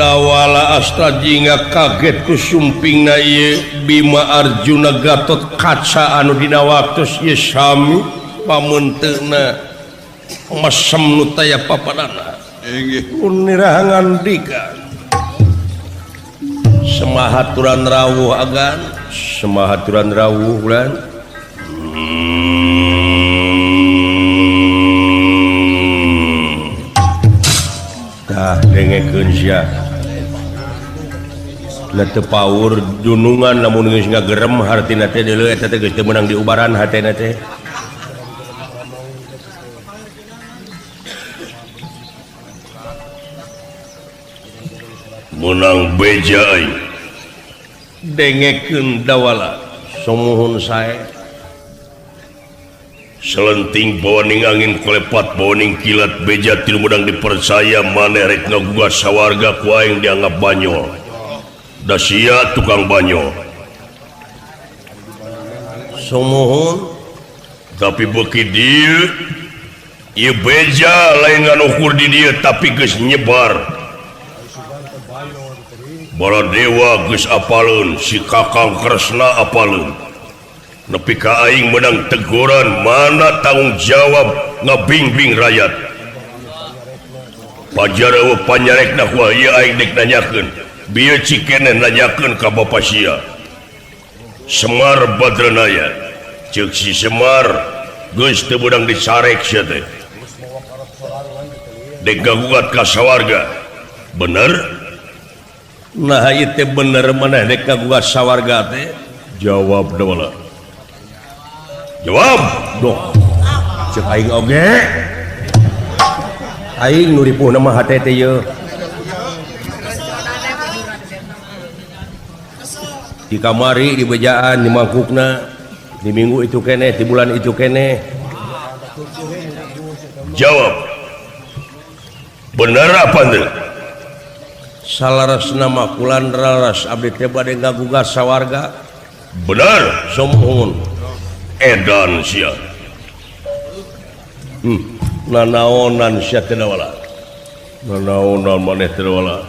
Dawala Astra jingga kaget ku sumping na Bima Arjuna Gatot kaca anu dina waktos ye sami pamunteuna masam nu taya papadana unirahangan dika semahaturan rawuh agan semahaturan rawuh bulan dengekeun sia teu paur dunungan lamun geus ngagerem hartina teh deuleu eta teh geus teu meunang diubaran hatena teh menang beja dengekeun Dawala somuhun sae selenting bawaning angin kelepat bawaning kilat beja tilu mudang dipercaya maneh rek ngaguga sawarga ku aing dianggap banyo da sia tukang banyo somohon tapi beuki dieu ieu beja lain nganukur di dieu tapi geus nyebar Baladewa geus apaleun si Kakang Kresna apaleun nepi ka aing menang teguran mana tanggung jawab ngabingbing rakyat pajarawa panyarekna ku ieu aing dek nanyakeun bieu cikene nanyakeun ka bapa sia Semar Badranaya ceuk si Semar geus teu beudang dicarek sia teh dek gagugat ka sawarga bener nah ieu teh bener maneh dek gagugat sawarga teh jawab Dawala jawab doh cek aing oge aing nu ripuhna mah hate teh ye di kamari di bejaan di mangkukna di minggu itu kene di bulan itu kene jawab bener apa teh salarasna mah kulan raras abdi teh bade ngagugas sawarga bener somohon edan sia nanaonan sia teh Dawala nanaonan maneh teh Dawala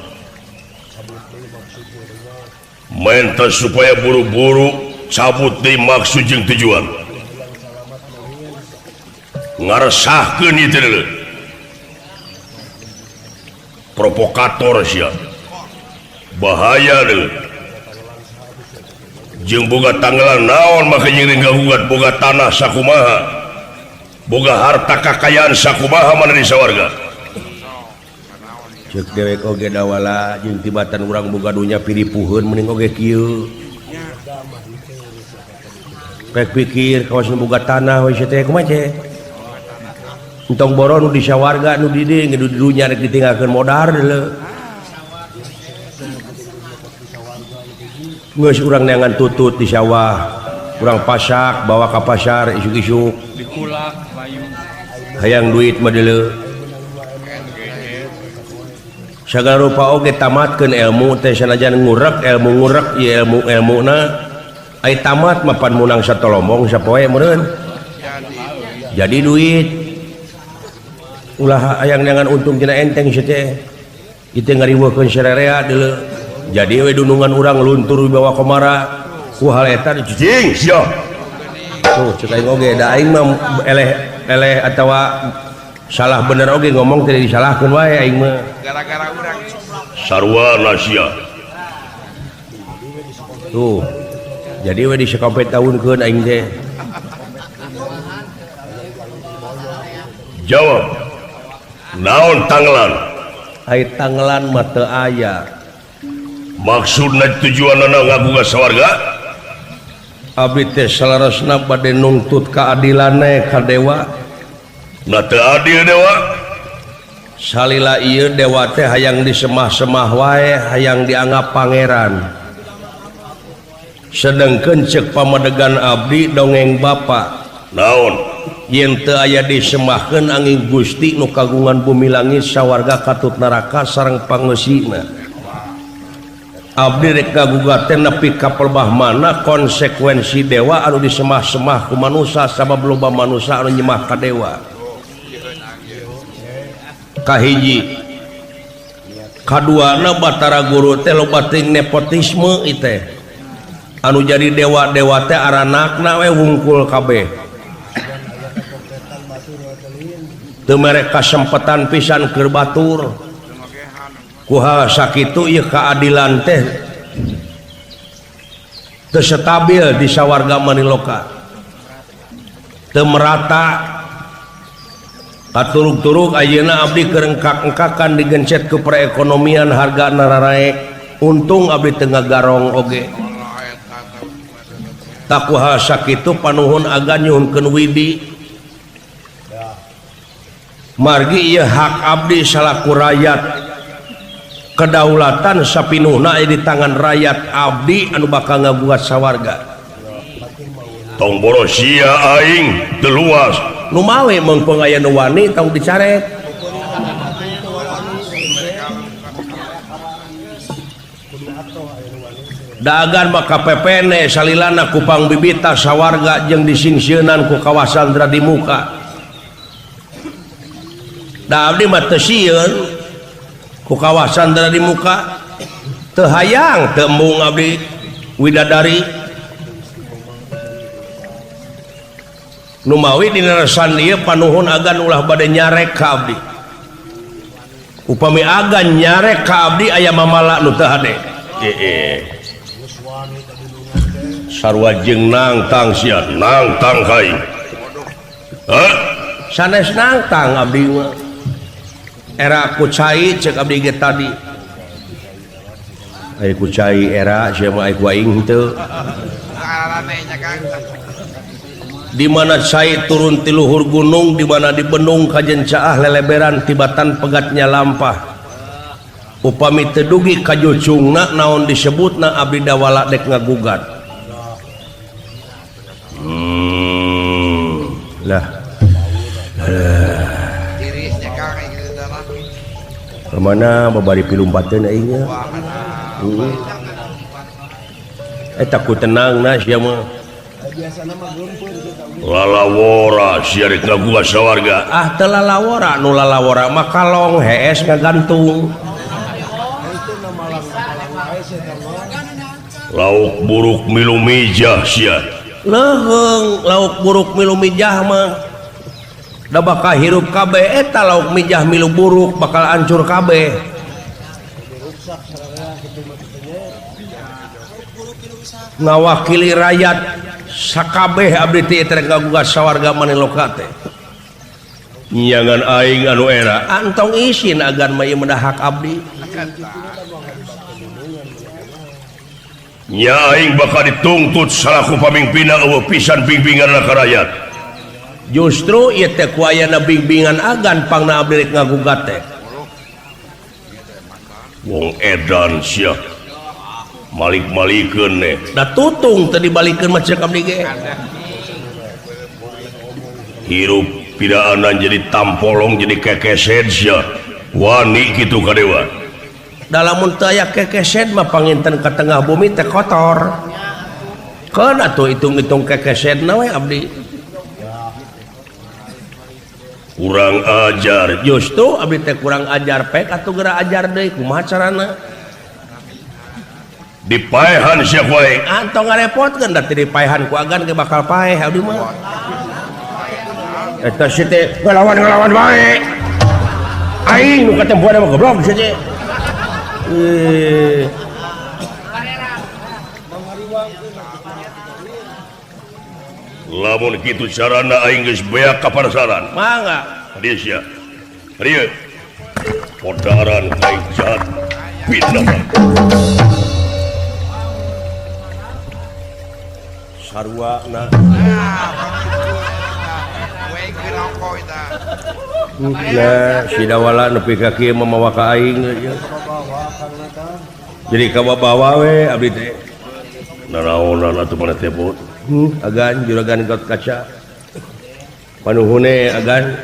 menta supaya buru-buru cabut deui maksud jeung tujuan ngaresahkeun ieu teh provokator sia bahaya deui jeung boga tanggalan naon maka jeung ngagugat boga tanah sakumaha boga harta kakayaan sakumaha mana di sawarga ceuk dewek oge Dawala jeung tibatan urang boga dunya piripuheun mending oge kieu rek pikir kawas nu boga tanah we teh kumaha ce entong boro nu di sawarga nu di dieu nu di dunya rek ditinggalkeun modar deuleu geus urang neangan tutut di sawah urang pasak bawa ka pasar isuk-isuk dikulak bayu hayang duit mah deuleu sagala rupa oge tamatkeun ilmu teh sanajan ngurek ilmu ngurek ieu ilmuna ai tamat mah pan munang satolombong sapoe meureun jadi duit ulah hayang neangan untung tina enteng sia teh ieu ngariweuhkeun sarerea deuleu jadi we dunungan urang luntur wibawa komara ku hal eta cicing sia tuh ceuk aing oge da aing mah eleh atawa salah bener oge ngomong teh disalahkeun wae aing mah gara-gara urang sarwana sia tuh jadi we disakompetaunkeun aing teh jawab naon tanglan ai tanglan mah teu aya maksudna tujuanna ngaguga sawarga abdi teh salarasna bade nungtut keadilan ka dewa na teu adil dewa salila ieu dewa teh hayang disemah-semah wae hayang dianggap pangeran sedengkeun ceuk pamadegan abdi dongeng bapa naon yen teu aya disemahkeun angin Gusti nu kagungan bumi langit sawarga katut neraka sareng pangeusina abdi rek ngagugat teh nepi ka pelbah mana konsekuensi dewa anu disemah-semah ku manusia sabab loba manusia anu nyemah ka dewa kahiji kaduana Batara Guru teh loba teuing nepotisme teh anu jadi dewa-dewa teh aranakna we wungkul kabeh teu mere kasempatan pisan keur batur kuha sakitu ieu keadilan teh teu stabil di sawarga Maniloka teu merata katurug-turug ayeuna abdi kerengkak-engkakan digencet ke perekonomian harga nararaek untung abdi teu ngagarong oge takuha sakitu panuhun aga nyuhunkeun widi margi ieu hak abdi salaku rakyat kedaulatan sapinuhna di tangan rakyat abdi anu bakal ngagugat sawarga tong boros sia aing teu luas nu mawe mung pengaya nu wani tong dicaret dagan maka pepene salilana kupang bibita sawarga jeung disingsieunnan ku kawasan Dradi Muka da abdi mah teu sieun ku kawasan Dradi Muka teu hayang teu embung abdi widadari numawi dina resan ieu panuhun agan ulah bade nyarek ka abdi upami agan nyarek ka abdi aya mamala nu teu hade sarua jeung nangtang sia nangtang kai sanes nangtang abdi mah era kucai cek abdi ge tadi aya kucai era sia mah aya aing teu di mana saya turun ti luhur gunung di mana di Bendung kajen caah leleberan tibatan pegatnya lampah upami tedugi kajucungna naon disebutna abdi dawala dek ngagugat lah kemana babari pilumpateun aing nya takut tenang na sia mah lalawora siarik ngagugat sawarga teu lalawora nu lalawora mah kalong hees ngagantung lauk buruk milu mijah sia leheung lauk buruk milu mijah mah da bakal hirup kabeh eta lauk mijah milu buruk bakal hancur kabeh ngawakili rakyat sakabeh abdi teh ngagugat sawarga Maniloka teh nyangan aing anu era antong isin agan mah ieu hak abdi nya aing bakal dituntut salaku pamimpinna eueuh pisan bimbinganna ka rakyat justru ieu teh ku ayana bimbingan agan pangna abdi rek ngagugat teh wong edan sia malik-malikeun ne da tutung teu dibalikeun mah ceuk abdi ge hirup pidaanan jadi tampolong jadi kekesed sia wani kitu kadewa da lamun teu aya kekesed mah panginten ka tengah bumi teh kotor keun atuh hitung-hitung kekesedna we abdi kurang ajar justru abdi teh kurang ajar pek atuh geura ajar deui kumaha carana dipaehan sia ku aing antong ngarepotkeun da teu dipaehan ku agan ge bakal paeh abdi mah eta si teh ngelawan bae aing nu katempuan mah goblok sia teh lamun kitu carana aing geus beak ka parasaran mangga dieu sia rieu podaran aing jahat pindah sarua na si dawala nepi ka kieu mamawa ka aing jadi kabawa we abdi teh nanaonan atuh maneh teh bot agan juragan got kaca panuhune agan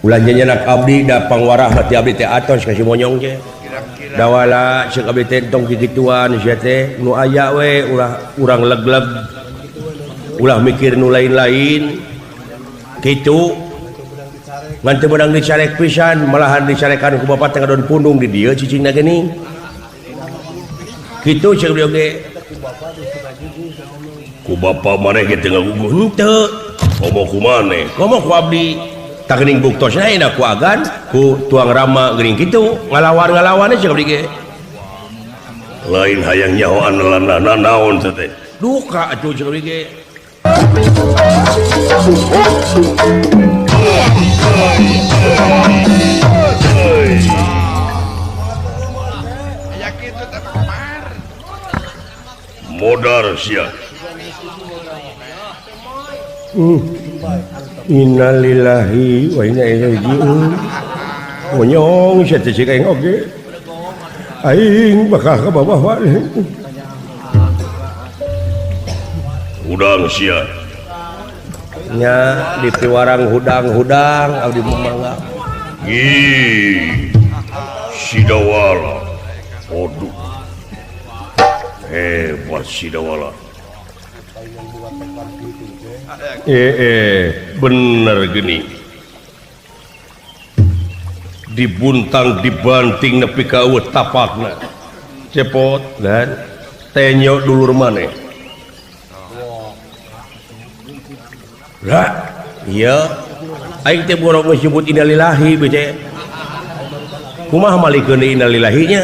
ulah nyanyanak abdi da pangwarah mati abdi teh atos kasih monyong ge dawala ceuk abdi teh tong kikituan sia teh nu aya we ulah urang leg-leg ulah mikir nu lain-lain kitu ngan teu beudang dicarek pisan malahan dicarekan ku bapak tengah daun pundung di dieu cicingna geuning kitu ceuk dia oge ku bapak maneh ge teu ngaguguh henteu komo ku maneh komo ku abdi tak geuning buktosna ina ku agan ku tuang rama geuning kitu ngalawan-ngalawan ceuk abdi ge lain hayang nyahoan lanana naon teh duka atuh ceuk abdi ge modar sia innalillahi wa inna ilaihi raji'un monyong sia teh cik aing oge aing bakal ka bawah wae udang sia nya di piwarang hudang-hudang abdi mamangga sidawala aduh hebat sidawala bener gini dibuntang dibanting nepi ka eueuh tapakna cepot dan tenyo dulur maneh lah iya aing teh borok nyebut innalillahi bece kumaha malikeun innalillahinya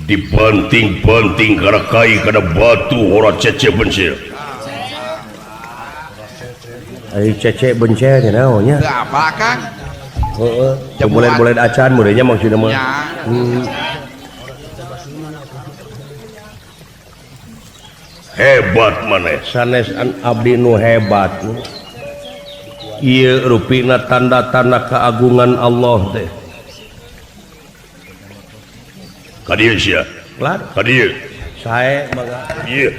dibanting-banting kana kai kana batu ora cece bencel ai cece bencel teh naonnya teu apa Kang heeh boleh acan mudanya maksudna mah hebat maneh sanes abdi nu hebat ieu rupina tanda-tanda keagungan Allah teh ka dieu sia ka dieu sae mangga ieu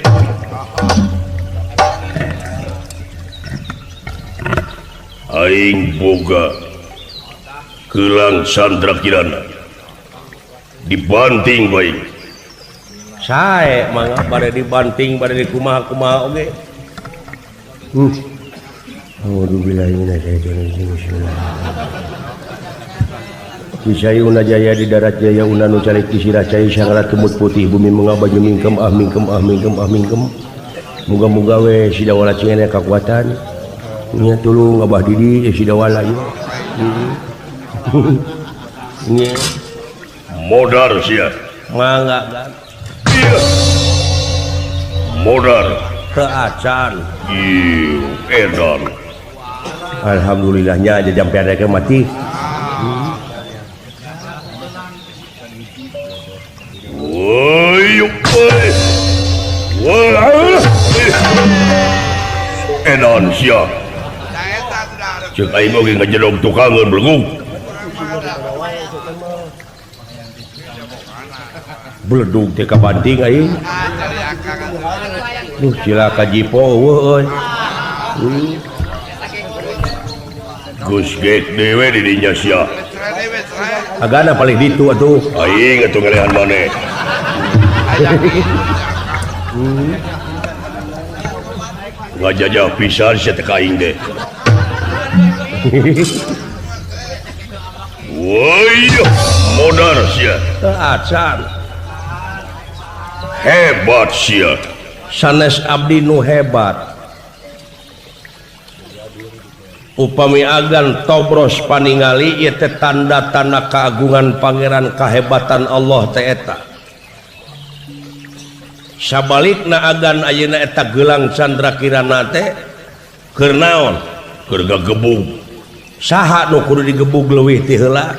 aing boga keulang sandra kirana dibanting bae sae mangga bade dibanting bade dikumaha-kumaha oge Alhamdulillah Kisayuna jaya di darat jaya unanu calik kisirah cai sangrat kemut putih bumi mengabaju mingkem mingkem muga-muga we sidawala cingena kakuatan nya tulung abah didi sidawala ieu nya modar sia mangga kan modar keacan edan alhamdulillahnya aja jampe ada ke mati edan sia cek aing oge ngajedog tukangeun blegung beledug teh ka banting aing cilaka jipo eueuh Gus gek dewe di dinya sia agana paling ditu atuh aing atuh ngalehan maneh ngajajah pisan sia teh ka aing deh woi modar sia acan hebat sia sanes abdi nu hebat upami agan tobros paningali ieu teh tanda-tanda keagungan pangeran kahebatan Allah teh eta sabalikna agan ayeuna eta gelang candra kirana teh keur naon keur gagebug saha nu kudu digebug leuwih ti heula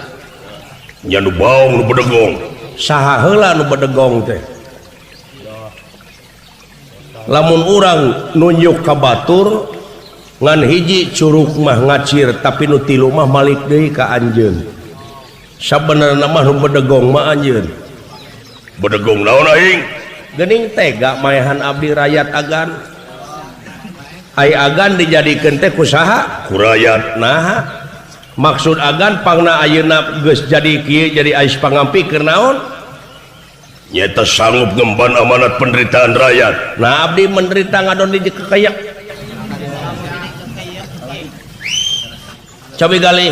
nya nu baong nu bedegong saha heula nu bedegong teh lamun urang nunjuk ka batur ngan hiji curug mah ngacir tapi nu tilu mah malik deui ka anjeun sabenerna mah nu bedegong mah anjeun bedegong naon aing geuning tega maehan abdi rakyat agan ai agan dijadikeun teh ku saha ku rakyat nah maksud agan pangna ayeuna geus jadi kieu jadi ais pangampi keur naon nyata sanggup ngemban amanat penderitaan rakyat. Nah abdi menderita ngadon di kayak cobi gali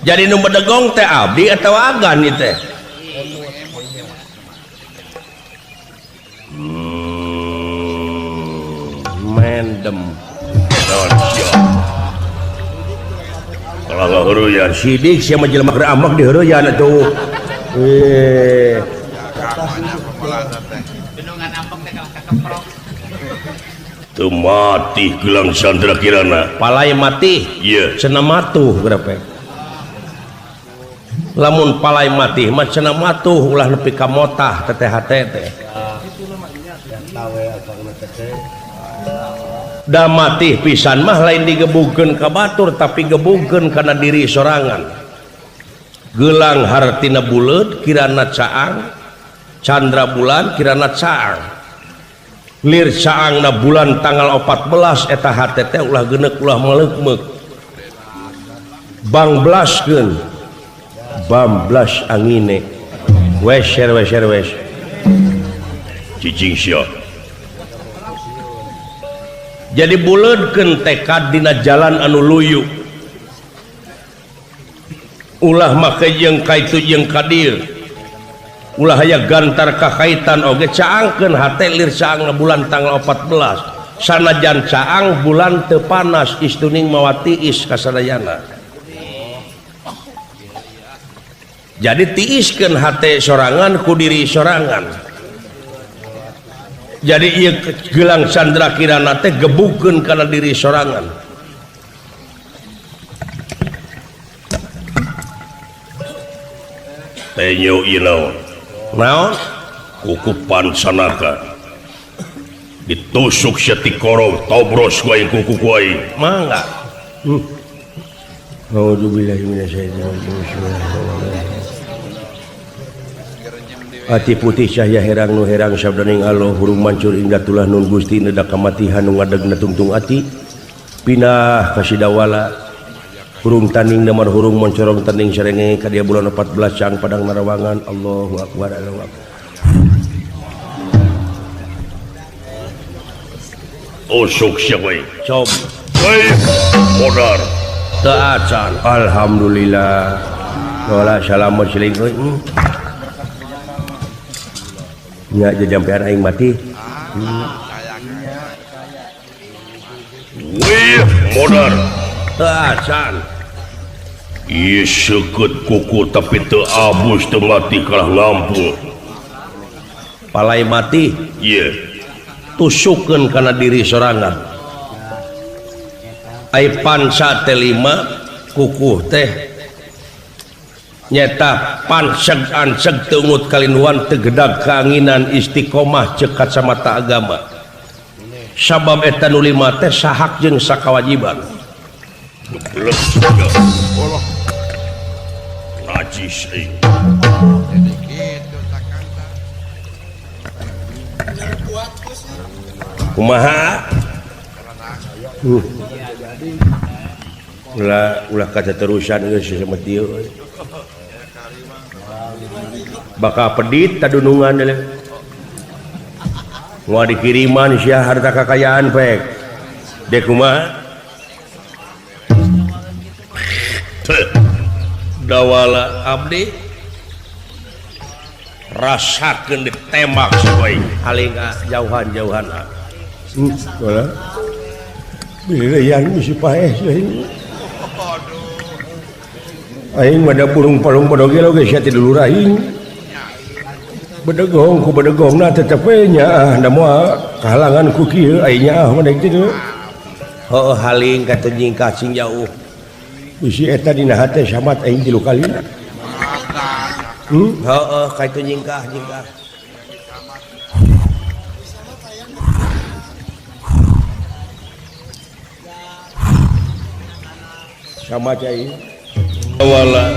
jadi nu bedegong teh abdi atau agan ieu teh mendem kalau nggak heureyan sidik sia mah jelema keur ambak di heureyan atuh teu mati gelang Sandra Kirana palai mati iya cenah matuh grepe lamun palai mati mah cenah matuh ulah nepi ka motah teteh teh da mati pisan mah lain digebugkeun ka batur tapi gebugkeun kana diri sorangan gelang hartina buleud kirana caang candra bulan kirana caang lir caangna bulan tanggal 14 eta hate teh ulah geuneuk ulah meleukmeuk bangblaskeun bamblas angine wes cicing sia jadi buleudkeun tekad dina jalan anu luyu ulah make jeung kaitu jeung kadir ulah aya gantar kakaitan oge caangkeun hate lir caangna bulan tanggal 14 sanajan caang bulan teu panas istuning mawa tiis kasadayana jadi tiiskeun hate sorangan ku diri sorangan jadi ieu gelang Candra Kirana teh gebugkeun kana diri sorangan teh nyeu ieu naon kukupan sanaka ditusuk sia ti korong tobros ku aing kuku ku aing mangga A'udzubillahi minasyaitonir rajim ati putih cahya herang nu herang sabdaning Allah hurung mancur indah tulah nun Gusti nedak kamatihan nu ngadegna tungtung ati pinah kasidawala hurung taning damar hurung moncorong taning sarenge ka dia bulan 14 caang padang narawangan Allahu akbar Allahu akbar usuk sia we cob modar teu acan alhamdulillah wala salamat siling nya jajampean aing mati wih modar teu acan ieu seukeut kuku tapi teu abus teu mati kalah ngampul palai mati ieu tusukkeun kana diri sorangan ai pansa teh 5 kukuh teh nyata panseg anseg teungut kalinuan tegedag keanginan istiqomah cek kacamata agama sabab eta nu 5 teh sahak jeung sakawajiban najis kumaha ulah kaca terusan geus sama dieu bakal pedit tadunungan le mau dikiriman sia harta kekayaan pek dek kumaha dawala abdi rasakeun ditembak sapoe halinga jauhan-jauhan wala bileyan misi paeh aing mah da burung palung podoge lo geus ti dulur aing bedegong ku bedegongna tetep we nya da moal kahalangan ku kieu aing nya mah deuk kitu heuh haling ka teu nyingkah cing jauh bisi eta dina hate samat aing 3 kali heuh ka itu nyingkah sama cai wala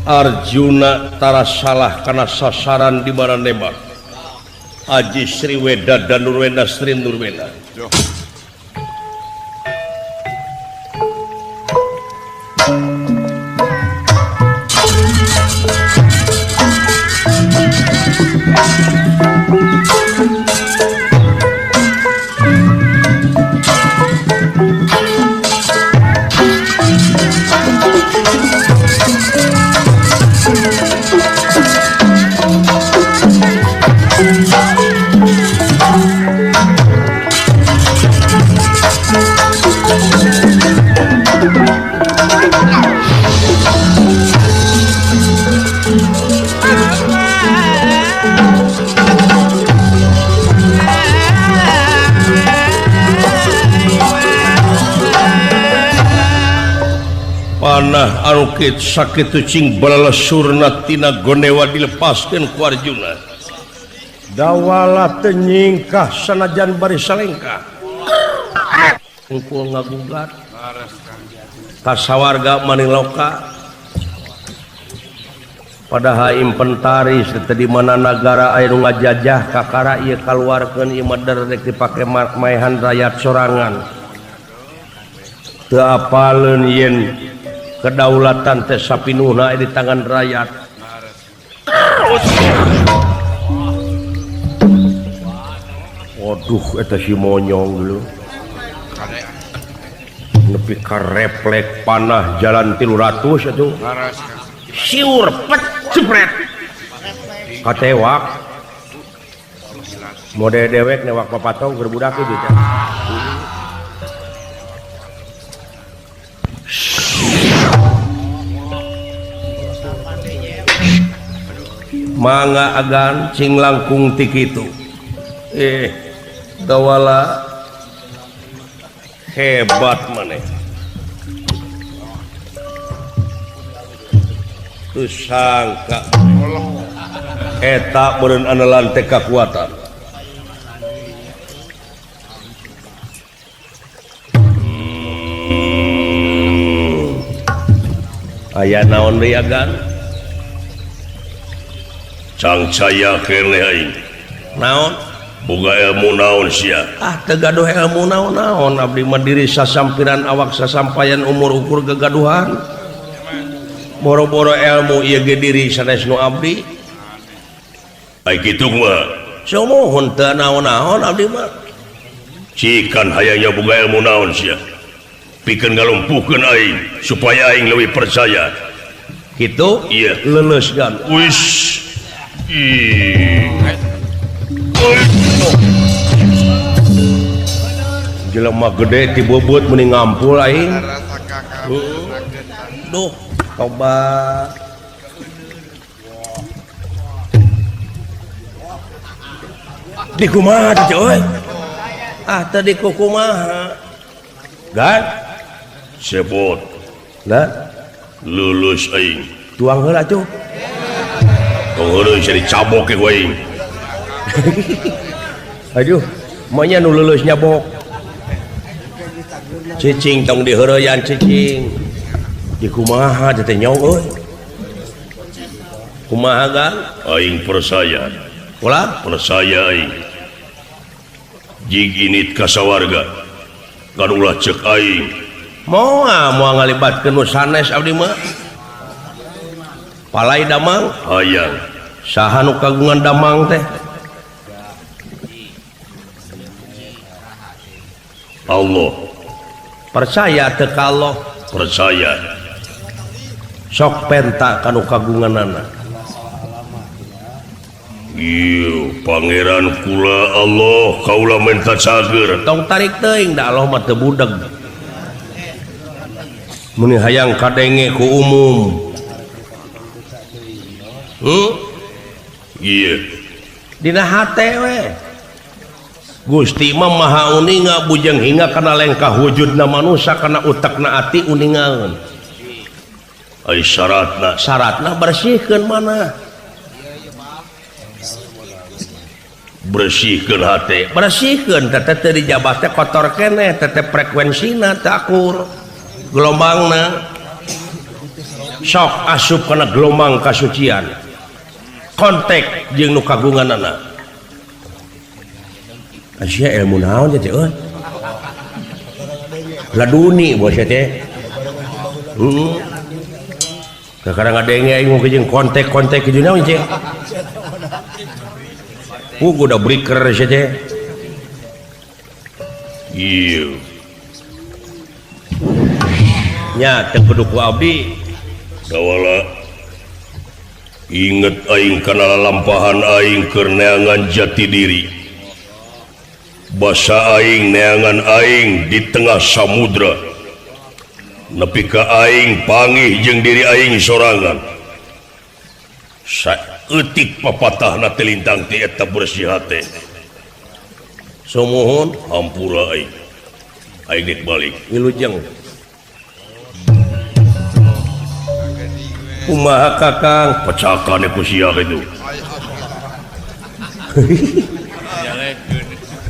Arjuna tara salah karena sasaran di mana nembak Aji Sriweda dan Nurwenda Sri Nurwenda panah arukit sakit cing surnatina gonewa dilepaskan ku Arjuna dawala tenyingkah sanajan bari salengkah kumpul ngagugat kasawarga Maniloka pada inventaris di mana negara air ngajajah kakara ieu kaluarkeun ieu madar rek dipake maehan rakyat sorangan teu apaleun yen kedaulatan teh sapinuhna di tangan rakyat. Waduh eta si monyong dulu nepi ka refleks panah jalan 300 atuh siur pet jepret katewak mode dewek newak papatong keur budak ieu teh mangga agan cing langkung ti kitu dawala hebat maneh teu sangka eta beureun anelan teh kakuatan aya naon deui agan cangcaya kene aing naon boga ilmu naon sia teu gaduh ilmu naon abdi mah diri sasampiran awak sasampayan umur ukur gegaduhan boro-boro ilmu ieu ge diri sanes nu abdi ai kitu mah samohon teu naon-naon abdi mah cikan hayangnya boga ilmu naon sia pikeun ngalumpuhkeun aing supaya aing leuwih percaya kitu ieu leulesgan wis jelema gede ti bobot mending ngampul aing duh coba di kumaha teh euy tadi kumaha gan sebut lah lulus aing tuang heula tuh jadi cabok ke gue aduh maunya nu lulus nyabok cicing tong diheureyan cicing di kumaha teh nyong euy kumaha gan aing percaya ulah percaya aing jig init kasawarga kan ulah cek aing moal ngalibatkeun nu sanes abdi mah palai damang hayang saha nu kagungan damang teh Allah percaya teu ka Allah percaya sok penta kanu kagunganana ieu pangeran kula Allah kaula menta cager tong tarik teuing da Allah mah teu budeg mun hayang kadenge ku umum iya dina hate we Gusti mah maha uninga bujang hinga kana lengkah wujudna manusia kana utakna ati uningaeun ai syaratna bersihkeun mana bersihkeun hate bersihkeun teteh teu dijabah teh kotor keneh teteh frekuensina teu akur gelombangna sok asup kana gelombang kasucian kontak jeung nu kagunganana asia ilmu naon teh euy laduni bos teh kakara ngadenge aing mung jeung kontak kieu naon teh udah breaker saja. Iya. Nya teu kudu ku abdi. Dawala. Inget aing kana lampahan aing keur neangan jati diri. Basa aing neangan aing di tengah samudra. Nepi ka aing pangih jeung diri aing sorangan. Saeutik papatahna teh lintang ti eta bersih hate. Sumuhun Hampura aing. Aing dik balik. wilujeng. Kumaha Kakang? Pecakan ku sia itu.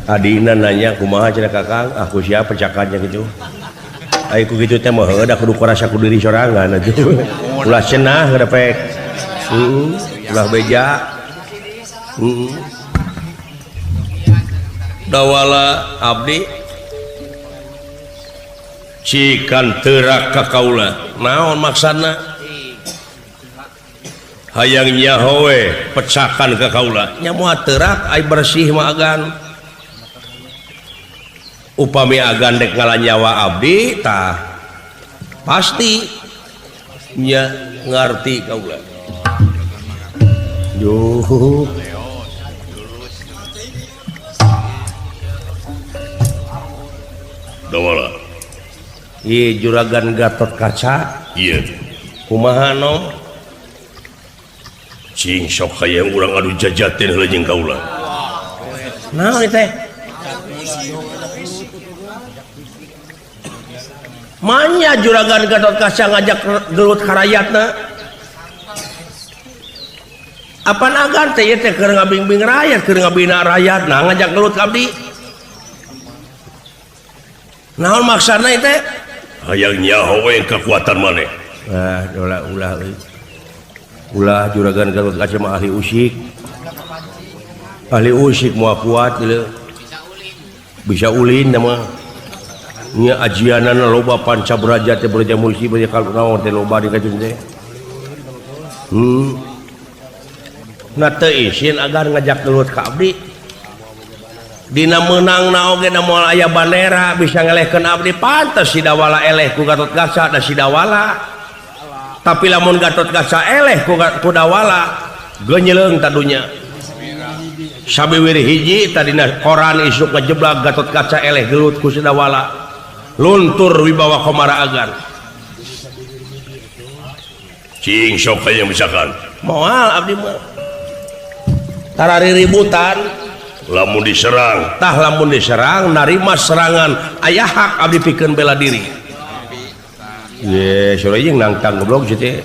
Adina nanya kumaha cenah Kakang? Aku siapa pecakannya gitu. Aku gitu teh mah heuh kudu kurasa ku diri sorangan atuh. Ulah cenah ngedepek. Ulah beja. Dawala abdi cikan teurak ka kaula. Naon maksana? Hayang nyahowe pecakan ka kaula. Nya moal teurak ai bersih mah agan. Upami agan dek ngalanyawa abdi tah pasti nya ngarti kaula. Yuh. Dawala. Ieu juragan Gatot Kaca. Iya. Kumaha nom? Cing sok hayang urang adu jajaten heula jeung kaula. Naon teh? Manya juragan Gatot Kaca ngajak gelut karayatna. Apaan agan teh teh keur ngabing-bing rakyat, keur ngabina rakyatna ngajak gelut ka abdi. Naon maksana teh? Hayang nyahowe kekuatan maneh. Ulah juragan Gatot Kaca mah ahli usik. Ahli usik moal kuat gitu. Bisa ulin nama. Nya ajianana loba pancabrajat teh braja mulsi braja kalnaon teh loba di kajun teh. Na teu isin agar ngajak gelut ka abdi. Dina meunangna oge na moal aya bandera bisa ngelehkeun abdi pantes si Dawala eleh ku Gatot Kaca da si Dawala. Tapi lamun Gatot Kaca eleh ku Dawala genyeleung tadunya. Sabiwiri hiji tadina koran isuk ngajeblak Gatot Kaca eleh gelut ku si Dawala. Luntur wibawa komara agan. Cing sok hayang misalkan. Moal abdi mah. Tarari ributan. Lamun diserang. Tah lamun diserang narima serangan aya hak abdi pikeun bela diri. Ye, sore jeung nangtang goblok kitu teh.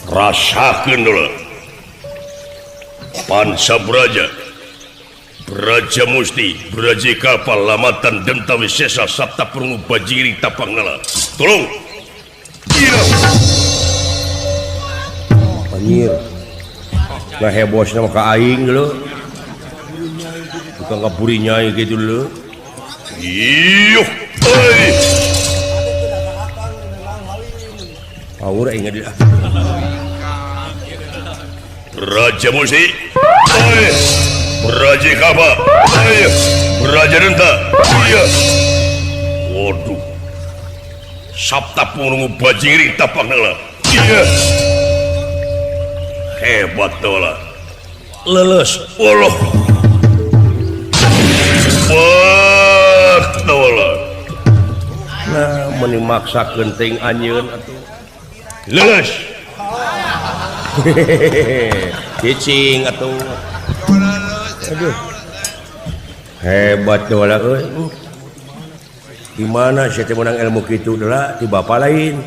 Rasakeun dulu. Pancabraja. Braja Musti, Braja Kapal, Lamatan Denta Wisesa, Sabta Perungu Bajiri Tapangnala. Tolong. Iya. Anjir. Nah hebos nama ka aing dulu. Bukan ngapuri nyai gitu dulu. Iyuh. Oi. Aur aing dia. Braja Musti. Oi. Braja Kapal. Oi. Braja Denta. Iya. Waduh. Sabta Perungu Bajiri Tapangnala. Iya. Hebat dola. Leles. Allah. Wah, dola. Nah, meni maksakeun teuing anjeun atuh. Leles. Cicing atuh. Aduh. Hebat dola euy. Gimana saya teh menang ilmu kitu deula ti bapa lain.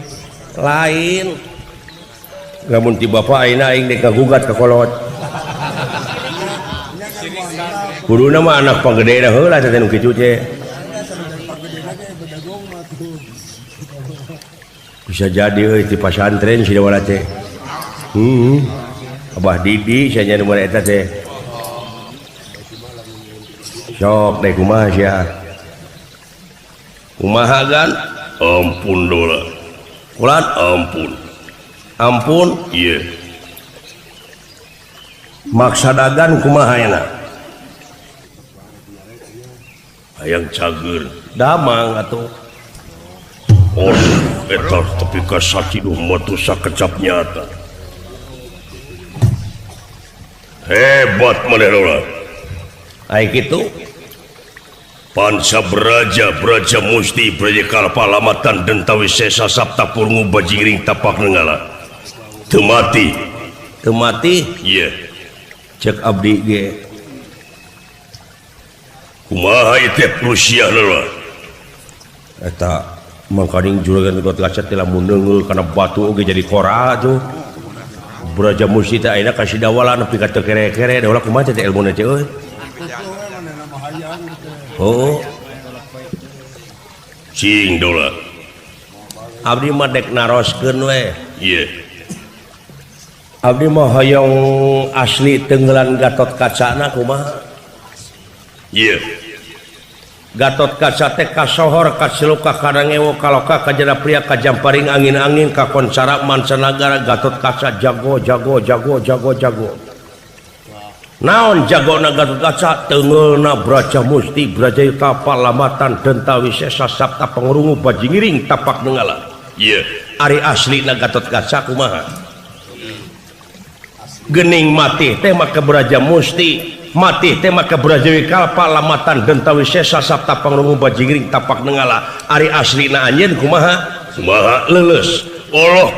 Lain. Lamun ti bapa ayeuna aing dek ngagugat ka kolot. Kuduna mah anak panggede da heula teh nu kitu teh. Bisa jadi euy ti pasantren si Dawala teh. Abah Didi sia nya nomor eta teh. Sok deh kumaha sia. Kumaha gan? Ampun dola. Ulat Ampun. ampun. Iya. maksa dagan kumaha enak hayang cager damang atuh oh eta tapi kasakiduh matu sakecap nyata hebat manehna ai kitu Panca Braja Musti Braja Kalpalamatan Dentawi Sesa Sapta Purmu Bajingring Tapak Nenggala teu mati iya cek abdi ge kumaha ieu Rusia leulah eta mangkaning juragan got kacat ti lamun neungeul kana batu oge jadi kora tuh Braja Musti teh ayeuna kasih dawala nepi ka teu kere-kere da ulah kumaha teh ilmuna teh euy oh cing dola abdi mah dek naroskeun we iya abdi mah hoyong asli tenggelan Gatot Kacana kumaha iya Gatot Kaca teh kasohor kacilu ka Karangewo kaloka ka Jadapria ka Jamparing angin-angin ka koncara mancanagara Gatot Kaca jago naon jagona Gatot Kaca teungeulna Braja Musti Braja Kalpalamatan Dentawi Sesa Sapta Pangrungu Bajingring Tapak Nenggala iya ari aslina Gatot Kaca kumaha geuning mati teh maka Braja Musti mati teh maka Braja Kalpalamatan Dentawi Sesa Sapta Pangrungu Bajingring Tapak Nenggala ari aslina anjeun kumaha leuleus Allah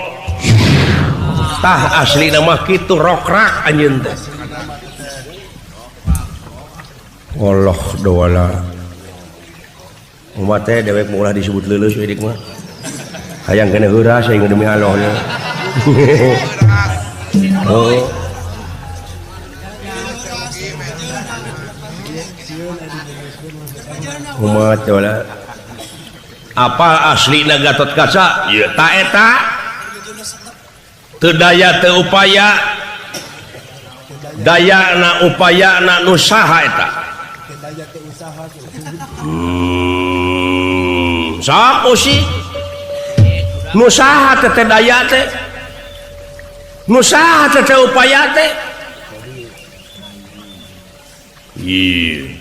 tah aslina mah kitu rokrak anjeun teh Allah doala umat teh dewek mulah disebut leuleus we dik mah hayang kena heuras aing demi Allah nya oh umat doala apa aslina Gatot Kaca iya ta eta teu daya teu upaya dayana upayana nu saha eta saha sih nu saha teh daya teh nu saha teh upaya teh iya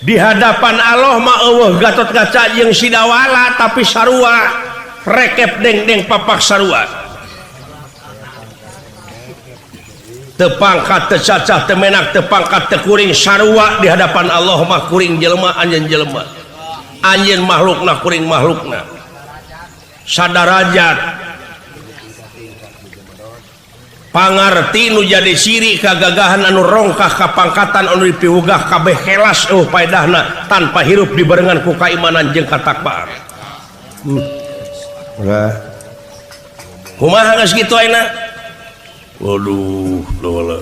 di hadapan Allah mah eueuh Gatot Kaca jeung sidawala tapi sarua rekep deng papak sarua tepangkat tecacah temenak tepangkat tekuring sarua di hadapan Allah mah kuring jelema anjeun jelema anjeun makhlukna kuring makhlukna sadarajat pangarti nu jadi ciri kagagahan anu rongkah kapangkatan anu dipiwugah kabeh kelas paedahna tanpa hirup dibarengan ku kaimanan jeung katakwaan kumaha geus kitu ayeuna waduh doala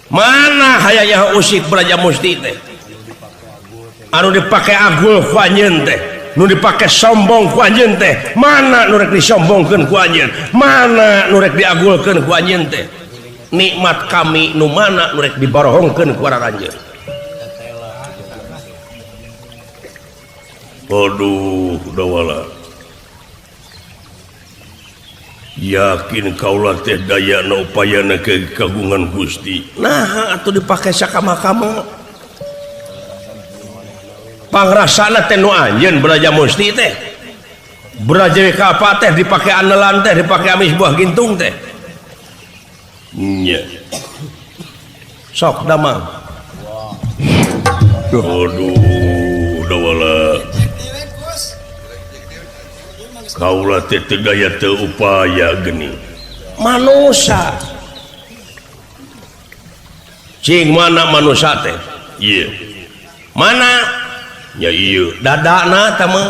mana hayanya usik Braja Musti teh anu dipake agul ku anjeun teh nu dipake sombong ku anjeun teh mana nu rek disombongkeun ku anjeun mana nu rek diagulkeun ku anjeun teh nikmat kami nu mana nu rek dibarohongkeun ku araranjeun waduh doala yakin kaulah teh dayana upayana ke kagungan Gusti nah atuh dipake sakama-kama pangrasana teh nu anjeun Braja Musti teh Braja Kalpa teh dipake anelan teh dipake amis buah gintung teh nya sok damang waduh doala kaulah teh daya teu upaya geuning manusia cing mana manusia teh iya mana nya ieu dadana teh mah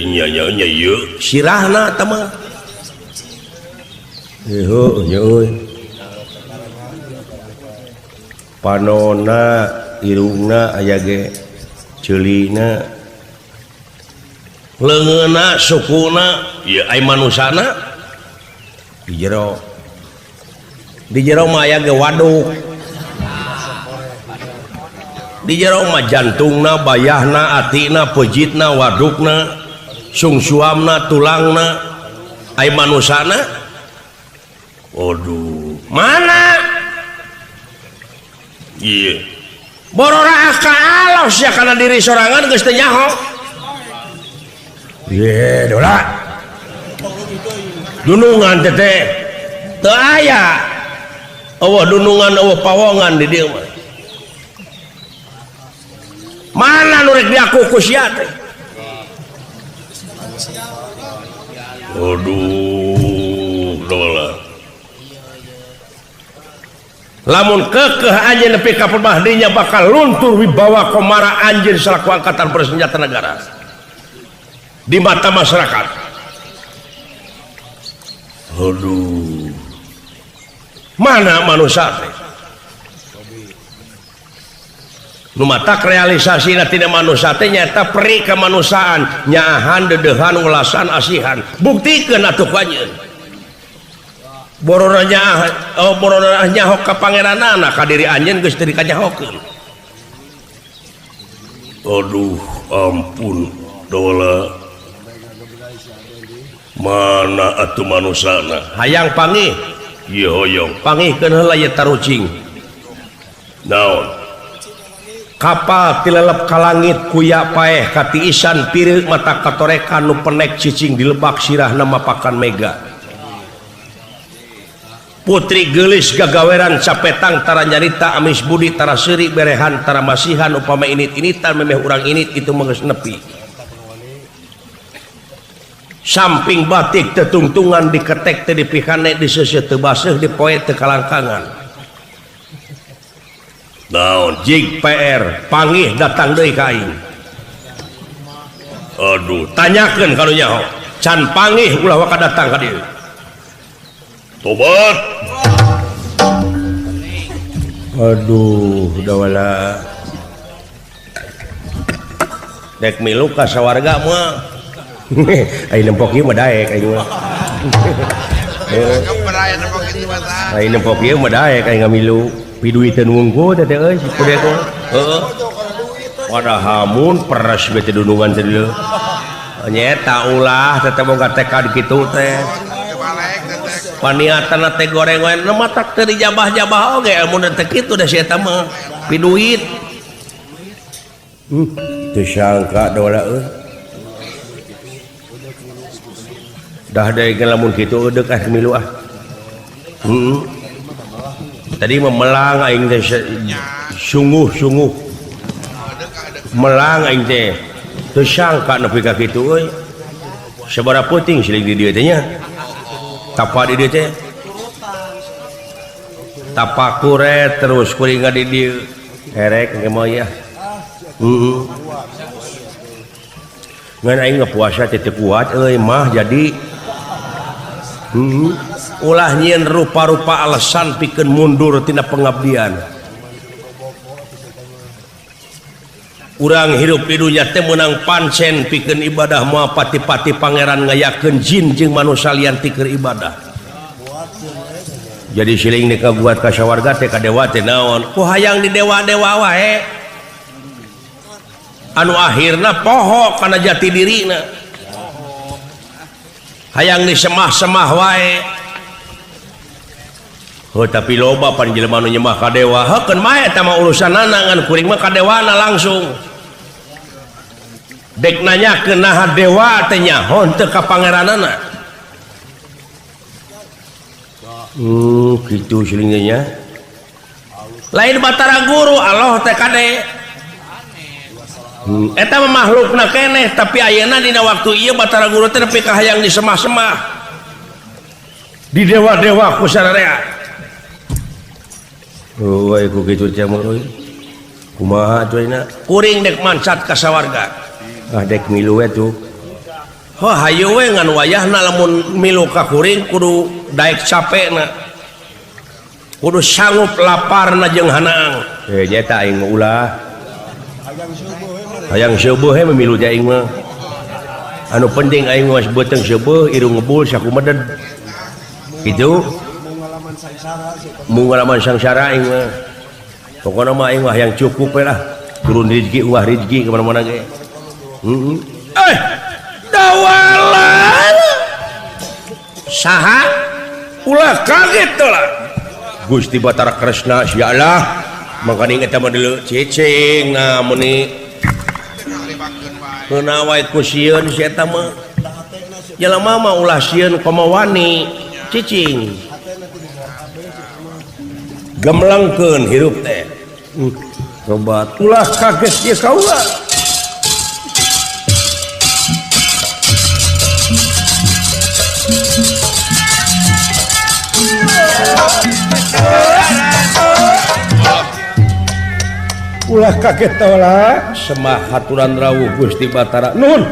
nya ieu sirahna teh mah heuh nya euy panonna irungna aya ge ceulina leungeuna sukuna iya ai manusana di jero mah aya ge waduk di jero mah jantungna bayahna atina pejitna wadukna sungsuamna tulangna ai manusana Waduh, mana iya. borora ka alos ya kana diri sorangan geus teu nyaho. Iya, dola. Dunungan teh teu aya. Eueuh dunungan eueuh pawongan di dieu mah. Mana nu rek diaku ku sia teh? Waduh, dola. Lamun kekeh anjeun nepi ka pemahdinya bakal luntur wibawa komara anjeun selaku angkatan bersenjata negara di mata masyarakat. Aduh, Mana manusia teh? Nu matak realisasina tina manusia teh nyaeta peri kemanusiaan, nyahan dedehan ulasan asihan. Buktikeun atuh ku anjeun. Borona nyahok ka pangeranana ka diri anjeun geus teu dikanyahokeun. aduh, ampun, dola. Mana atuh manusana? Hayang pangih, Iya hoyong. pangihkeun heula ye tarucing. Naon? Kapal tilelep ka langit kuya paeh ka tiisan pireuk mata katorekan nu penek cicing di lebak sirahna mapakan mega. Putri geulis gagaweran capetang tara nyarita amis budi tara seuri berehan tara masihan upama init-initan memeh urang init itu geus nepi. Samping batik tetungtungan diketek teu dipihane diseuseuh teu baseuh dipoe teu kalangkangan. Naon? Jig PR panggih datang deui ka aing. Aduh, Tanyakeun ka nu nyaho. Can panggih ulah waka datang ka dieu. tobat. Aduh, dawala. Dek milu ka sawarga mah. Ai nempok ieu mah daek aing mah. Ai nempok ieu mah daek aing ngamilu. Piduiteun wungku teh euy si pudek mah. Heeh. Pada hamun peres bete dunungan teh dieu. Nyeta ulah teh boga tekad kitu teh. Paniatan teh goreng we matak teu dijabah-jabah oge mun teh kitu da si eta mah piduit. Teu sangka dola euy. Dah deui lamun kitu eudeuh ah milu ah. Tadi memelang aing teh sungguh-sungguh. Melang aing teh teu sangka nepi ka kitu euy. Sabaraha peuting siling di dieu teh nya. Tapa di dieu teh. Tapakure terus kuring di dieu. Erek ge moal ya. Ngan aing puasa teh teu kuat euy mah jadi ulah nyieun rupa-rupa alasan pikeun mundur tina pengabdian. Urang hirup di dunya teh meunang pancen pikeun ibadah moal pati-pati pangeran ngayakeun jin jeung manusia lian ti keur ibadah. Jadi siling ni kabuat ka sawarga teh ka dewa teh naon? Ku hayang di dewa-dewa wae. Anu akhirna poho kana jati dirina. Hayang disemah-semah wae. Oh tapi loba pan jelema nu nyemah ka dewa. Heukeun mah eta mah urusanana ngan kuring mah ka dewana langsung. Dek nanyakeun naha dewa teh nyaho teu ka pangeranana. Kitu silingnya. Lain Batara Guru Allah teh kade. Eta mah makhlukna keneh tapi ayeuna dina waktu ieu Batara Guru teh nepi ka hayang disemah-semah. Di dewa-dewa ku sararea. Oh, ku kitu teh mah euy. Kumaha coyna? Kuring dek mancat ka sawarga. Ah dek milu we tuh. Heuh hayu we ngan wayahna lamun milu ka kuring kudu daek capekna. Kudu sanggup laparna jeung hanaang. Nyata aing mah ulah. Hayang seueuh he memilu teh aing mah. Anu penting aing mah beuteng seueuh irung ngebul sakumaded. Kitu. Mengalaman sangsara aing mah. Pokona mah aing mah yang cukup we lah. Turun rezeki ulah rezeki ke mana-mana ge. Dawalan. Saha? Ulah ulah kaget lah Gusti Batara Kresna sialah makanya kita mah dulu cicing nah meni kenawai ku sieun si eta mah jelema mah ulah sieun komo wani cicing gemlangkeun hirup teh coba ulah kaget ieu kaula ulah kaget tawala semah haturan rawuh Gusti Batara nuhun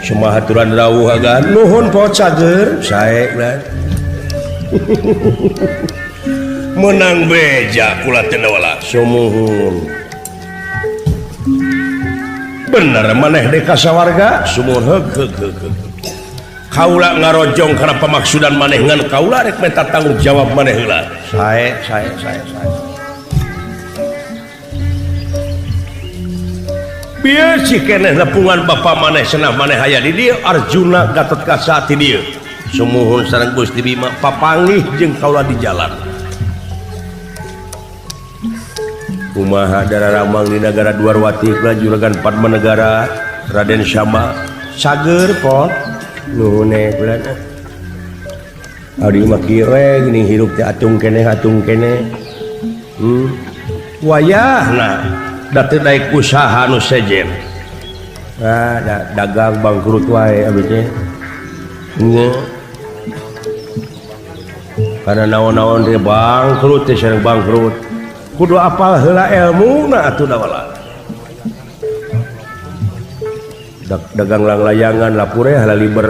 semah haturan rawuh agan nuhun po cager sae ulah menang beja kula teh tawala sumuhun bener maneh dek kasawarga sumuhun heug kaula ngarojong karena pemaksudan maneh ngan kaula rek minta tanggung jawab maneh heula sae biar si keneh nepungan bapa maneh senah maneh aya di dieu Arjuna Gatotkaca ti dieu sumuhun sareng Gusti Bima papanggih jeung kaula di jalan kumaha dararamang di negara Dwarwati juragan Padmanegara Raden Syama cager pot nuhun bulan ari mah kireng gini hirup teh atung keneh wayahna da teu daek usaha nu sejen dagang bangkrut wae abis teh karena naon-naon dia bangkrut teh sareng bangkrut kudu apal heula ilmuna atuh da wala dagang layangan lapure hala liber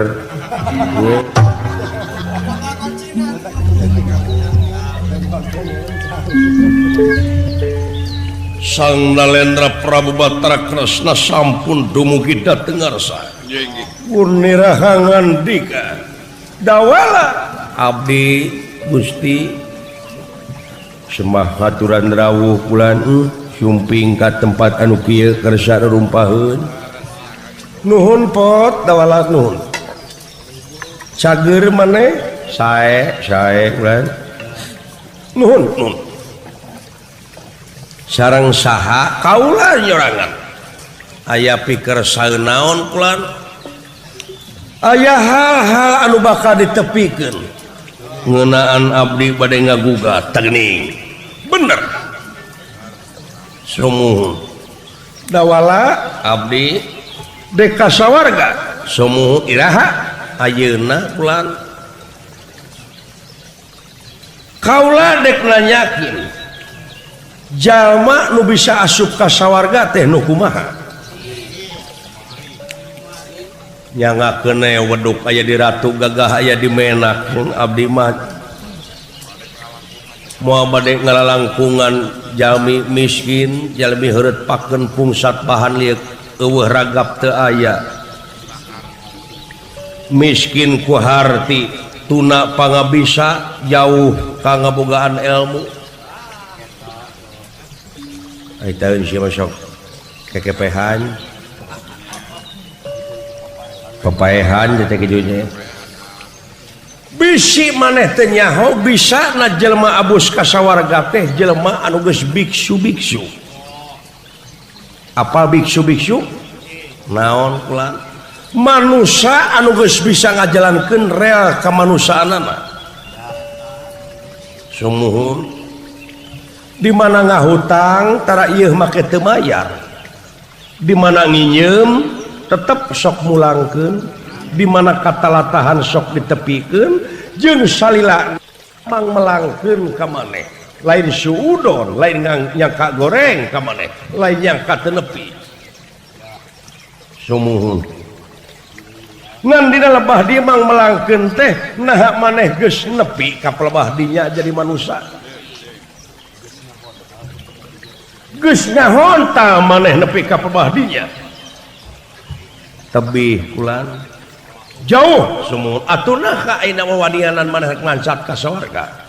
Sang Nalendra Prabu Batara Kresna sampun dumugi dateng ngarsa Purnirahangan dika dawala abdi Gusti semah haturan rawuh bulan sumping ka tempat anu kieu kersa rumpaheun nuhun pot dawala nuhun cager maneh sae bulan nuhun sareng saha kaula nyorangan aya pikeun saeunaon pulan aya hal-hal anu bakal ditepikeun ngeunaan abdi bade ngagugat teuing bener sumuhun dawala abdi dek kasawarga sumuhun iraha ayeuna pulan kaula dek nanyakeun jalma nu bisa asup ka sawarga teh nu kumaha nyangakeun weduk aya di Ratu Gagah aya di Menak abdi mah moal bade ngalalangkungan jalmi miskin jalmi heureut pakeun pungsat bahan lieu eueuh ragap teu aya miskin ku harti tuna pangabisa jauh ka ngabogaan ilmu tahun si masuk kekepehan pepaehan jadi kejunya bisi maneh teh nyaho bisa na jelema abus kasawarga teh jelema anu geus biksu apa biksu naon kula manusia anu geus bisa ngajalankeun real kamanusaanana sumuhun di mana ngahutang tara ieu make teu mayar di mana nginjem tetep sok mulangkeun di mana katalatahan sok ditepikeun jeung salila mang melangkeun ka maneh lain suudon lain nyangka goreng ka maneh lain nyangka teu nepi sumuhun ngan dina lebah dieu mang melangkeun teh naha maneh geus nepi ka pelebah dinya jadi manusia geus ngahonta maneh nepi ka pabahdinya tebih kulan jauh sumuhun aturna ka ayeuna wawadianan maneh rek ngancap ka sawarga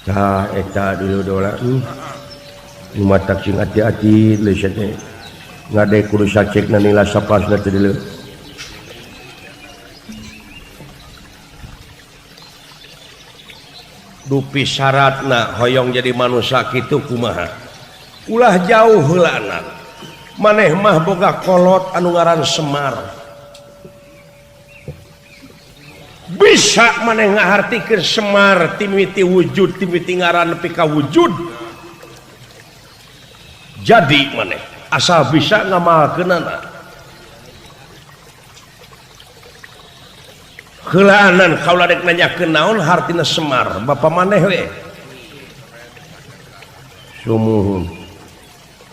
tah eta dulu dola matak sing hati-hati leus teh ngade kudu sacekna nila sapasna teh dieu dupi syaratna hoyong jadi manusia kitu kumaha ulah jauh heulana maneh mah boga kolot anu ngaran Semar bisa maneh ngahartikeun Semar timiti wujud timiti ngaran nepi ka wujud jadi maneh asal bisa ngamalkeunana heulaanan kaula dek nanyakeun naon hartina Semar bapa maneh we sumuhun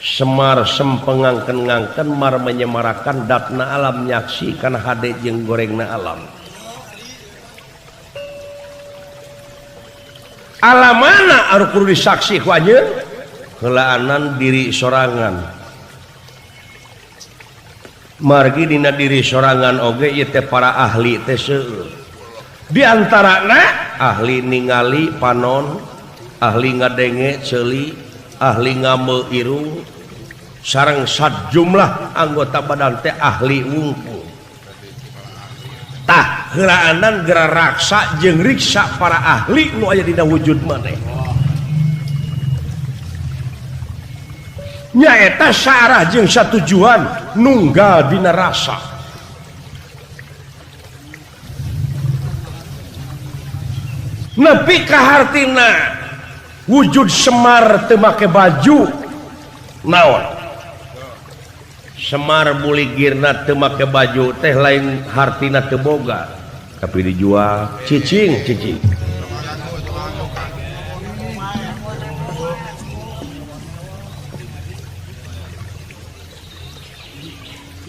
Semar sempengangkeun-ngangkeun mar menyemarakan datna alam nyaksi kana hade jeung gorengna alam alamana anu kudu disaksi ku anjeun heulaanan diri sorangan margi dina diri sorangan oge ieu teh para ahli teh seueur di antarana ahli ningali panon ahli ngadenge ceuli ahli ngameu irung sareng sajumlah anggota badan teh ahli wungkul tah heulaanan geura raksa jeung riksa para ahli nu aya dina wujud maneh nyaeta sarah jeung satujuan nunggal dina rasa nepi ka hartina wujud Semar teu make baju naon Semar buligirna teu make baju teh lain hartina teu boga tapi dijual cicing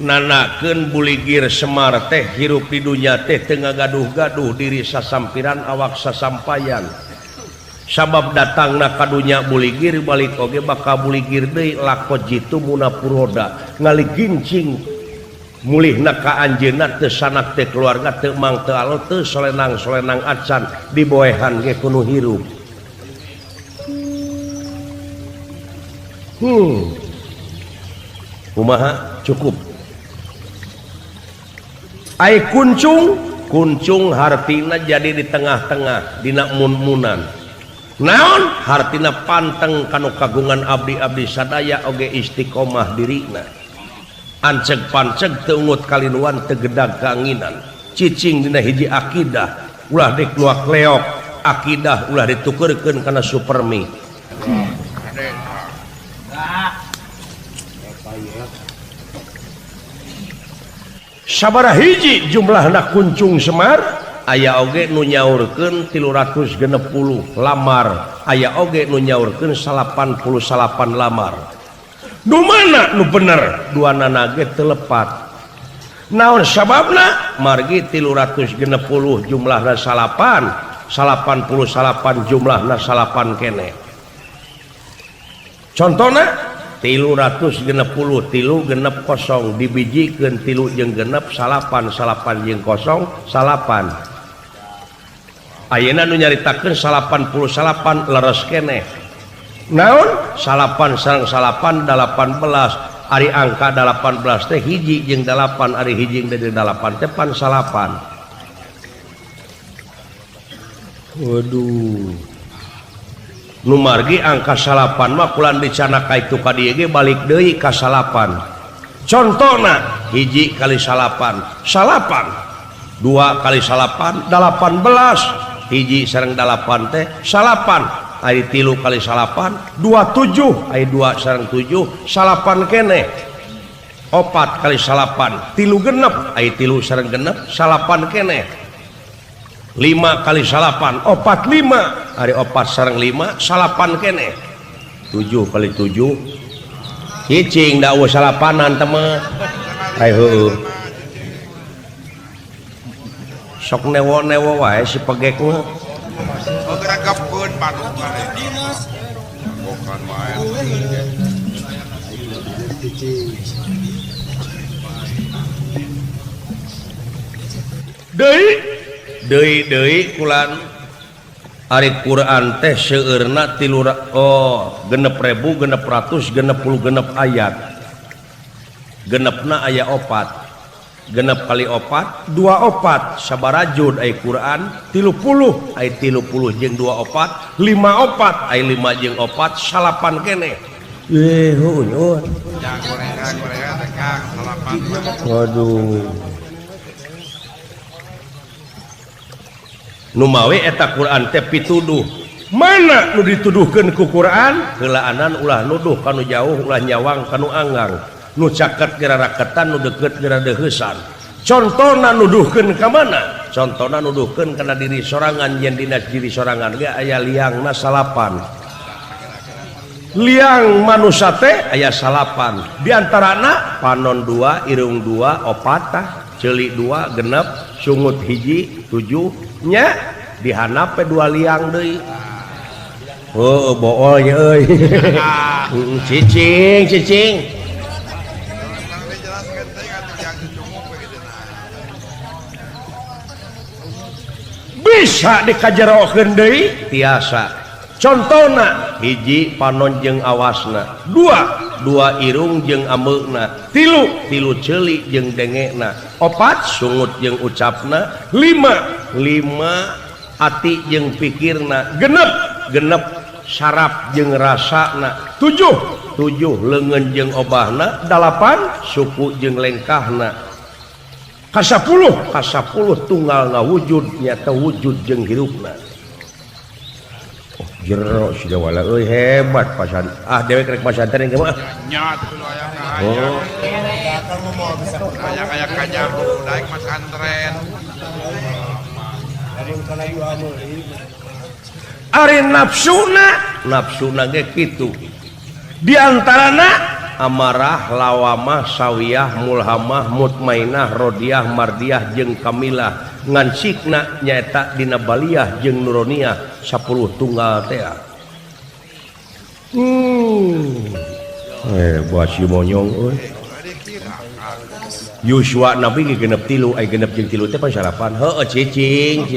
nanakeun buligir Semar teh hirup di dunya teh teu ngagaduh-gaduh diri sasampiran awak sasampayan sabab datangna ka dunya buligir balik oge bakal buligir deui lakot jitu munapuroda ngali gincing mulihna ka anjeunna teu sanak teh keluarga teu mang teu alo teu solenang-solenang acan diboehan ge kudu hirup kumaha cukup ai kuncung hartina jadi di tengah-tengah dina mun-munan naon hartina panteng kanu kagungan abdi-abdi sadaya oge istiqomah dirina anceg panceg teu ungut kalinuan teu gedag kaanginan cicing dina hiji akidah ulah dikeluak leok akidah ulah ditukeurkeun kana supermi sabaraha hiji jumlahna kuncung Semar aya oge nu nyaurkeun 360 lamar aya oge nu nyaurkeun 88 lamar nu mana nu bener duanana ge teu lepat naon sababna margi 360 jumlahna 8 88 jumlahna 8 kene contona 360 tilu genep kosong dibijikeun tilu jeung genep salapan jeung kosong salapan ayeuna nu nyaritakeun 88 leres keneh naon salapan sareng salapan 18 ari angka 18 teh hiji jeung 8 ari hiji jeung 8 teh pan salapan waduh nu margi angka salapan mah kulan dicana ka itu ka dieu ge balik deui ka salapan contona hiji kali salapan 2 kali salapan 18 hiji sareng 8 teh salapan ari 3 kali salapan 27 ari 2 sareng 7 salapan keneh 4 kali salapan 3 genep ari 3 sareng genep salapan keneh 5 kali salapan 45 hari 4 sareng 5 salapan kene 7 kali 7 cicing da eueuh salapanan teh mah ai heueuh sok newo-newo wae si pegek mah geragapkeun padung mare bukan wae deui kulan ari Quran teh seueurna 6.600 ayat genepna aya 4 genep kali opat 2 opat sabarajud aya Quran 30 aya 30 jeung 2 opat 5 opat aya 5 jeung opat salapan keneh waduh numawi eta Quran teh pituduh mana nu dituduhkeun ku Quran heulaanan ulah nuduh kanu jauh ulah nyawang kanu anggang nu caket geura raketan nu deukeut geura deuheusan contona nuduhkeun ka mana contona nuduhkeun kana diri sorangan yen dina diri sorangan ge aya liangna salapan liang manusia teh aya salapan diantarana panon 2 irung 2 opatah ceuli 2 genep sungut hiji 7 nya dihanap 2 liang deui bool nya euy cicing bisa dikajerokeun deui tiasa contohna hiji panon jeung awasna 2 irung jeung ambeuna 3 ceuli jeung dengena 4 sungut jeung ucapna 5 ati jeung pikirna genep saraf jeung rasana 7 leungeun jeung obahna 8 suku jeung lengkahna ka-10 tunggal ngawujud nyata wujud jeung hirupna jero sudah wala euy hebat pasan dewek rek pasantren ge mah nya atuh aya aya kajar daek pasantren ari nafsuna ge kitu di antarana amarah lawamah sawiyah mulhamah mutmainah rodiyah mardiyah jeung kamilah ngan sikna nyaeta dina baliyah jeung nuroniyah 10 tunggal teh basi monyong euy Yuswa nabi ge genep 3 aya genep jeung 3 teh pasarapan heueuh cicing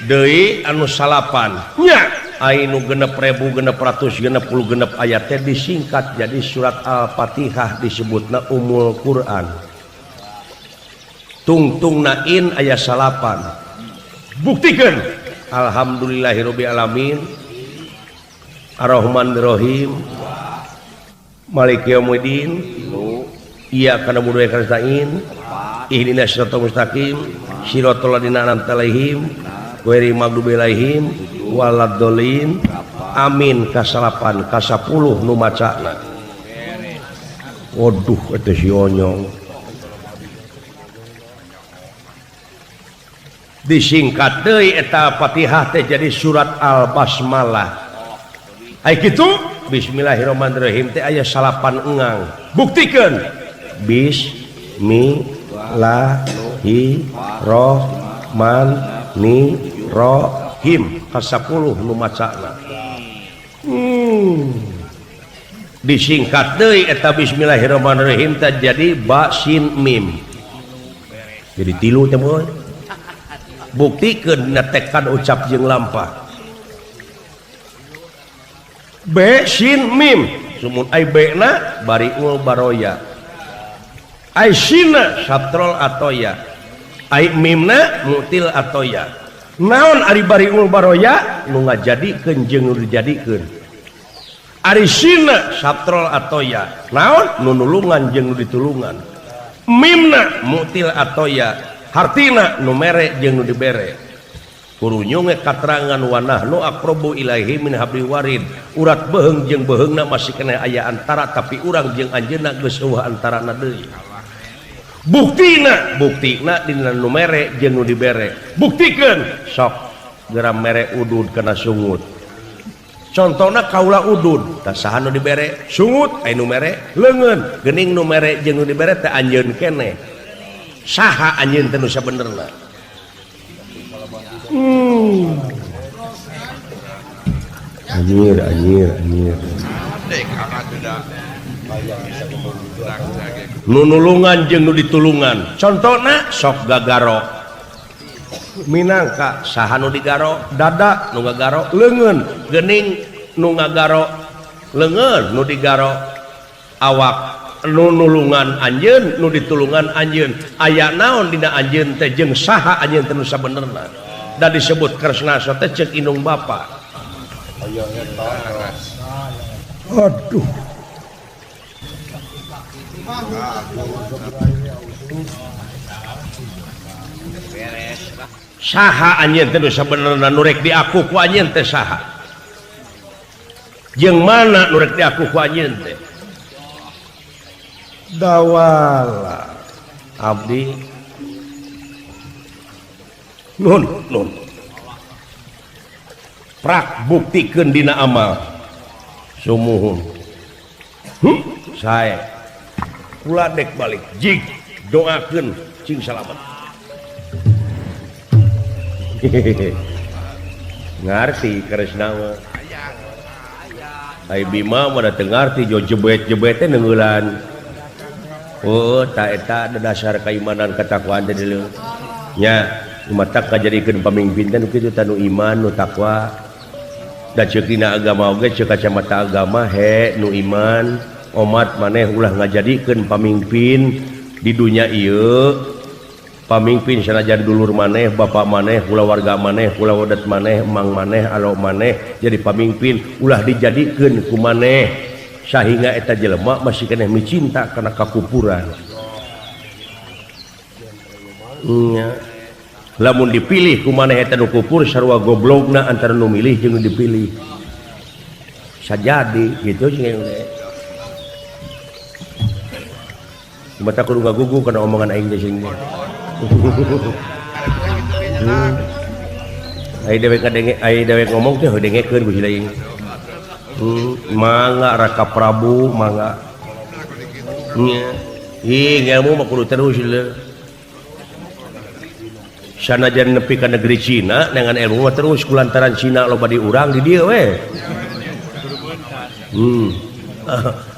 deui anu salapan nya anu genep 1000 ayat teh disingkat jadi surat Al-Fatihah disebutna Ummul Quran tungtungna in aya salapan buktikeun alhamdulillahirabbil alamin arrahmanirrahim maliki yaumiddin iyyaka na'budu wa iyyaka nasta'in ihdinas siratal mustaqim siratal ladzina an'amta 'alaihim ghairil maghdubi 'alaihim waladdallin amin kasalapan ka-10 nu macana waduh eta si onyong disingkat deui eta Fatihah teh jadi surat Al-Basmalah aya kitu bismillahirrahmanirrahim teh aya salapan engang buktikeun Bismillahirrahmanirrahim ka-10 nu macana disingkat deui eta bismillahirrahmanirrahim teh jadi ba sin mim jadi 3 teh moy buktikeun netekan ucap jeung lampah B sin mim sumun ai B na bariul baroya ai sinna satrol atoya ai mimna mutil atoya naon ari bariul baroya nu ngajadikeun jeung nu dijadikeun ari sinna satrol atoya naon nu nulungan jeung nu ditulungan mimna mutil atoya hartina nu mere jeung nu dibere kurunyung katerangan wanah nu aqrabu ilaihi min habli warid urat beheung jeung beheungna masih kena aya antara tapi urang jeung anjeunna geus eueuh antarana deui buktina dina nu mere jeung nu dibere buktikeun sok geura mere udud kana sungut contona kaula udud tah saha nu dibere sungut aya nu mere leungeun geuning nu mere jeung nu dibere teh anjeun keneh saha anjeun teh nu sabenerna anjir nu nulungan jeung nu ditulungan contona sok gagaro Minangka saha nu digaro dada nu ngagaro leungeun geuning nu ngagaro leungeun nu digaro awak nu nulungan anjeun nu ditulungan anjeun aya naon dina anjeun teh jeung saha anjeun teh nu sabenerna da disebut kresna teh ceuk indung bapa. Aduh saha anjeun teh nu sabenerna nu rek diaku ku anjeun teh saha jeung mana nu rek diaku ku anjeun teh dawala abdi nun prak buktikeun dina amal sumuhun sae kula dek balik jig doakeun cing salamet ngarti kresna mah ai Bima mah teu ngarti jo jebet-jebet teh neungeulan oh ta eta dasar keimanan katakwaan teh deuleu nya matak kajadikeun pamimpin teh nu kitu tanu iman nu takwa da ceuk dina agama oge ceuk kacamata agama he nu iman umat maneh ulah ngajadikeun pamimpin di dunia ieu pamimpin sanajan dulur maneh bapak maneh ulah warga maneh ulah wadat maneh emang maneh alo maneh jadi pamimpin ulah dijadikeun ku maneh sehingga eta jelema masih keneh micinta kana kakupuran nya lamun dipilih ku maneh eta nu kupur sarua goblokna antara nu milih jeung nu dipilih sajadi gitu jeung mata kudu gagugu kana omongan aing teh sing ai dewek ngomong teh dengekeun ku silaing mangga Raka Prabu mangga nya ilmu mah kudu terus sanajan nepi ka negeri Cina dengan ilmu mah terus kulantaran Cina loba di urang di dieu we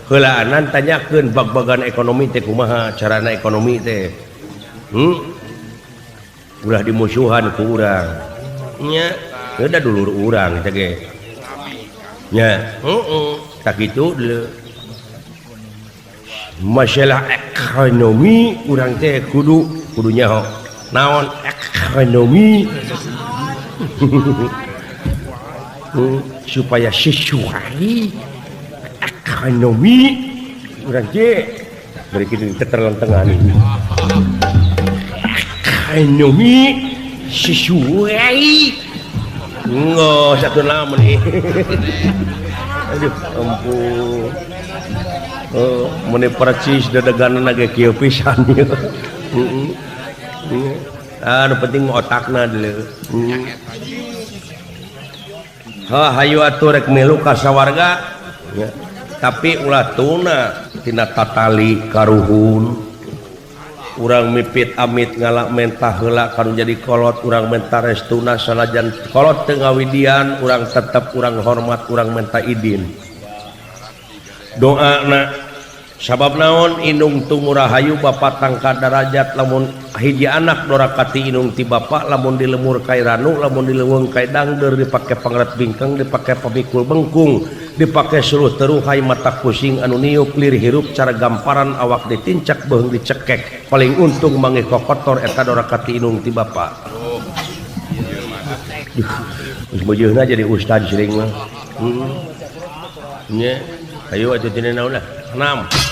heulaanan tanyakeun bag-bagan ekonomi teh kumaha carana ekonomi teh ulah dimusuhan ku urang nya da dulur urang teh ge nya tak kitu deuleu masalah ekonomi urang teh kudu nyaho naon ekonomi supaya sesuai ekonomi urang teh bari kitu terlentengan ekonomi sesuai satu nama nih aduh ampun meni percis dadagana ge kieu pisan anu penting otakna deuleu hayu atuh rek milu ka sawarga tapi ulah tuna tina tatali karuhun urang mipit amit ngalak mentah heula kan jadi kolot urang mentah restuna sanajan kolot teu ngawidian urang tetep urang hormat urang mentah idin doana sabab naon indung tumurahayu bapa tangka derajat lamun hiji anak dorakati indung ti bapa lamun dilemur kai ranu lamun dileuweung kai dangdeur dipake pangret bingkeng dipake pamikul bengkung dipake suluh teruhai mata pusing anu niup lir hirup cara gamparan awak ditincak beung dicekek paling untung mangih kokotor eta dorakati indung ti bapa bejeuna jadi ustad sering mah nya ayo atuh tina naon lah 6